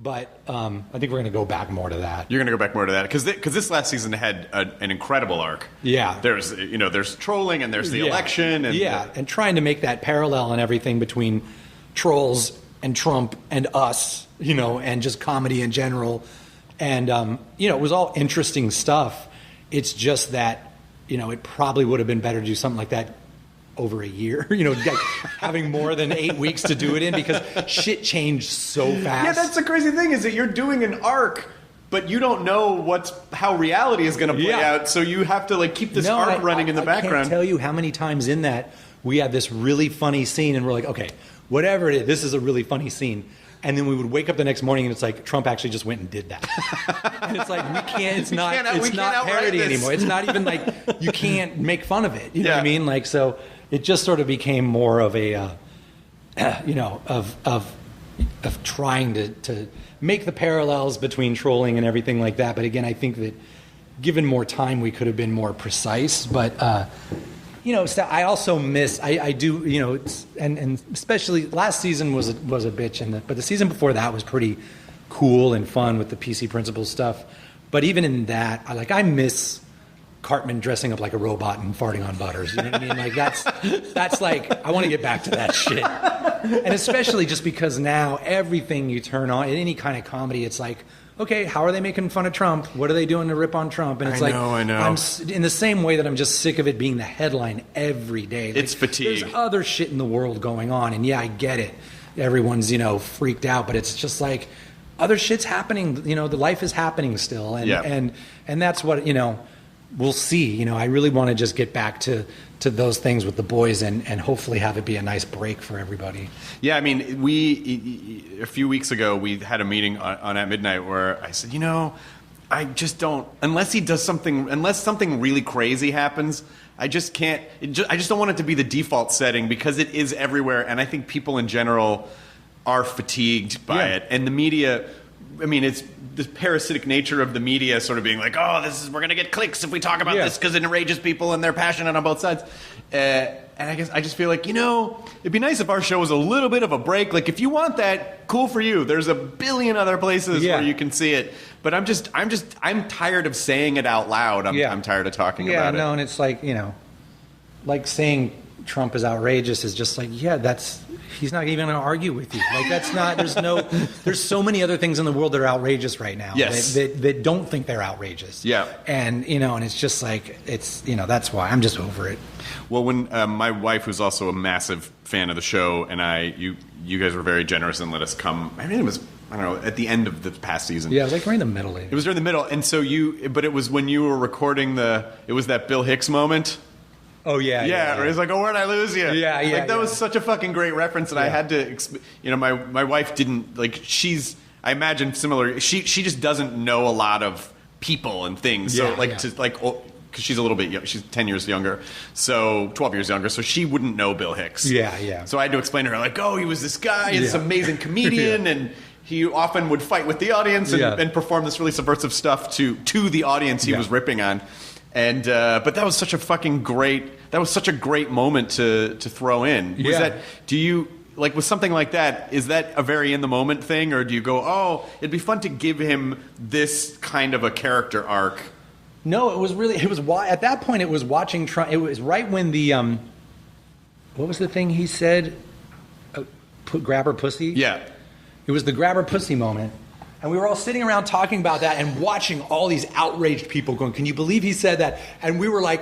But I think we're going to go back more to that. You're going to go back more to that because this last season had an incredible arc. Yeah, there's trolling and there's the election and and trying to make that parallel and everything between trolls and Trump and us, and just comedy in general, and it was all interesting stuff. It's just that it probably would have been better to do something like that over a year, having more than 8 weeks to do it in because shit changed so fast. Yeah, that's the crazy thing is that you're doing an arc, but you don't know how reality is going to play out. So you have to keep this arc running in the background. I can't tell you how many times in that we had this really funny scene, and we're like, okay, whatever it is, this is a really funny scene. And then we would wake up the next morning and it's like Trump actually just went and did that. And it's like we can't. It's not parody anymore. It's not even like you can't make fun of it. You know what I mean? So. It just sort of became more of a, of trying to make the parallels between trolling and everything like that. But again, I think that given more time, we could have been more precise. But I also miss. I do. And especially last season was a bitch, but the season before that was pretty cool and fun with the PC Principles stuff. But even in that, I miss Cartman dressing up like a robot and farting on butters. You know what I mean? That's I want to get back to that shit. And especially just because now everything you turn on in any kind of comedy, it's like, okay, how are they making fun of Trump? What are they doing to rip on Trump? And it's I know. I'm in the same way that I'm just sick of it being the headline every day. It's fatigue. There's other shit in the world going on, and I get it. Everyone's freaked out, but it's just other shit's happening. The life is happening still, and that's what we'll see. I really want to just get back to those things with the boys and hopefully have it be a nice break for everybody. Yeah, I mean, a few weeks ago, we had a meeting on At Midnight where I said, I just don't, unless something really crazy happens, I just can't, I just don't want it to be the default setting because it is everywhere. And I think people in general are fatigued by it. And the media, I mean, it's the parasitic nature of the media sort of being like, oh, we're going to get clicks if we talk about this because it enrages people and they're passionate on both sides. And I guess I just feel like, it'd be nice if our show was a little bit of a break. If you want that, cool for you. There's a billion other places where you can see it. But I'm tired of saying it out loud. I'm tired of talking about it. Yeah, no, and it's like saying Trump is outrageous is just he's not even going to argue with you. There's so many other things in the world that are outrageous right now that don't think they're outrageous. Yeah. And, and it's just that's why I'm just over it. Well, when my wife, who's also a massive fan of the show, and you guys were very generous and let us come. I mean, it was, I don't know, at the end of the past season. Yeah, it was during the middle. It was during the middle. And so but it was when you were recording it was that Bill Hicks moment. Oh, yeah. Where he's like, oh, where'd I lose you? Yeah. That was such a fucking great reference, and I had to, my wife didn't, I imagine similar, she just doesn't know a lot of people and things. So, because she's a little bit young, she's 10 years younger, so 12 years younger, so she wouldn't know Bill Hicks. Yeah. So I had to explain to her, he was this guy, this amazing comedian, and he often would fight with the audience and perform this really subversive stuff to the audience he was ripping on. And but that was such a great moment to throw in. With something like that, is that a very in the moment thing, or do you go, it'd be fun to give him this kind of a character arc? No, at that point it was watching Trump. It was right when the what was the thing he said? Grab her pussy? Yeah. It was the grab her pussy moment. And we were all sitting around talking about that and watching all these outraged people going, can you believe he said that? And we were like,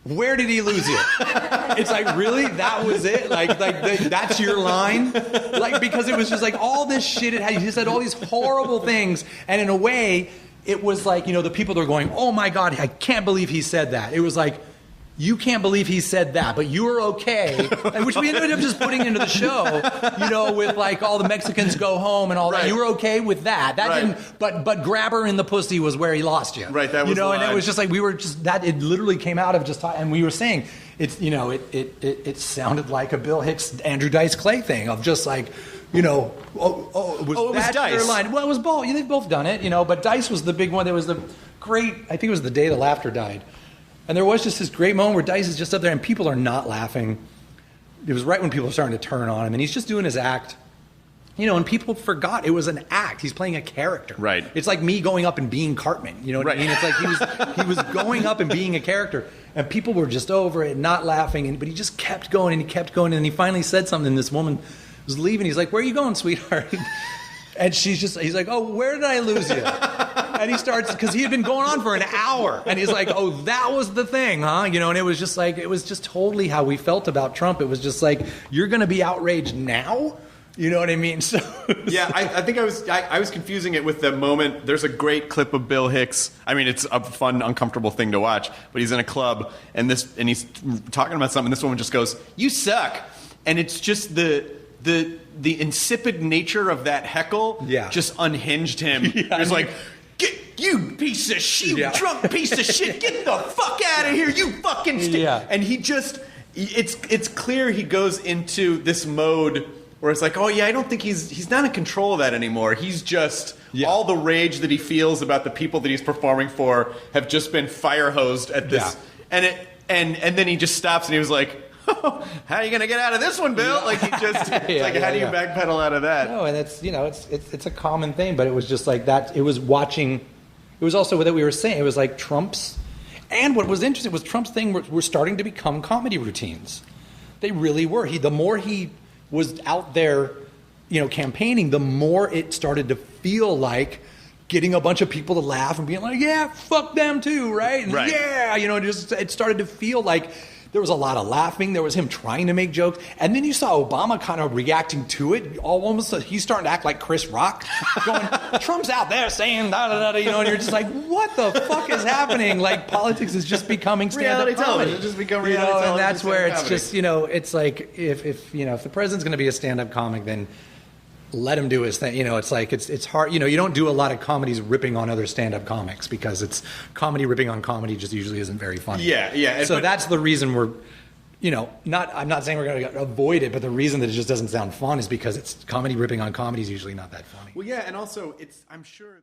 where did he lose you? It's like, really? That was it? That's your line? Because it was just all this shit. He said all these horrible things. And in a way, it was the people that were going, oh my God, I can't believe he said that. It was like, you can't believe he said that, but you were okay, which we ended up just putting into the show, with all the Mexicans go home and all that. You were okay with that. That didn't, but grab her in the pussy was where he lost you. Right, that was the line. And it was just we were just, that it literally came out of just, and we were saying, it's, it sounded like a Bill Hicks, Andrew Dice Clay thing of just it was Dice. Your line? Well, it was both. They've both done it, but Dice was the big one. There was the great, I think it was the day the laughter died. And there was just this great moment where Dice is just up there and people are not laughing. It was right when people were starting to turn on him. And he's just doing his act. And people forgot it was an act. He's playing a character. Right. It's like me going up and being Cartman. You know what I mean? It's like he was going up and being a character, and people were just over it, not laughing. But he just kept going and he kept going, and he finally said something. And this woman was leaving. He's like, "Where are you going, sweetheart?" And he's like, "Oh, where did I lose you?" And he starts, because he had been going on for an hour, and he's like, "Oh, that was the thing, huh?" And it was just totally how we felt about Trump. It was just like, you're going to be outraged now. You know what I mean? So yeah, I think I was confusing it with the moment. There's a great clip of Bill Hicks. I mean, it's a fun, uncomfortable thing to watch. But he's in a club and he's talking about something. And this woman just goes, "You suck," and it's just the insipid nature of that heckle. Yeah. Just unhinged him. Yeah, It's like, "Get you piece of shit, you drunk piece of shit! Get the fuck out of here, you fucking!" Yeah. And it's clear he goes into this mode where it's like, oh yeah, I don't think he's not in control of that anymore. He's just all the rage that he feels about the people that he's performing for have just been fire hosed at this, and then he just stops and he was like, "How are you gonna get out of this one, Bill?" Like he just, how do you backpedal out of that? No, and it's a common thing, but it was just like that. It was also that we were saying, it was like Trump's, and what was interesting was Trump's thing were starting to become comedy routines. They really were. The more he was out there, campaigning, the more it started to feel like getting a bunch of people to laugh and being like, "Yeah, fuck them too," right? And right. Yeah, it started to feel like there was a lot of laughing. There was him trying to make jokes. And then you saw Obama kind of reacting to it. Almost he's starting to act like Chris Rock, going, "Trump's out there saying da-da-da-da," and you're just like, what the fuck is happening? Like, politics is just becoming stand-up reality comedy. television. Just become reality television. And that's where it's comedy. just, it's like, if the president's going to be a stand-up comic, then let him do his thing. It's like, it's hard. You don't do a lot of comedies ripping on other stand-up comics, because it's comedy ripping on comedy just usually isn't very funny. Yeah. So that's the reason we're, I'm not saying we're going to avoid it, but the reason that it just doesn't sound fun is because it's comedy ripping on comedy is usually not that funny. Well, yeah, and also I'm sure.